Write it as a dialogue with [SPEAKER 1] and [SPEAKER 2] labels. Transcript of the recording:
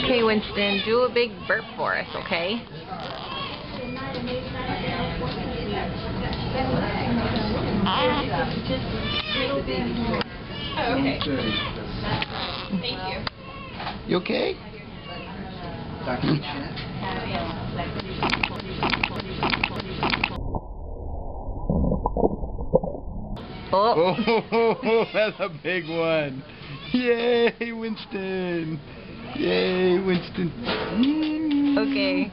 [SPEAKER 1] Okay, Wynsten, do a big burp for us, okay?
[SPEAKER 2] Oh, okay. Thank you.
[SPEAKER 3] You okay?
[SPEAKER 1] Oh.
[SPEAKER 3] Oh, that's a big one. Yay, Wynsten. Yay, Wynsten.
[SPEAKER 1] Okay.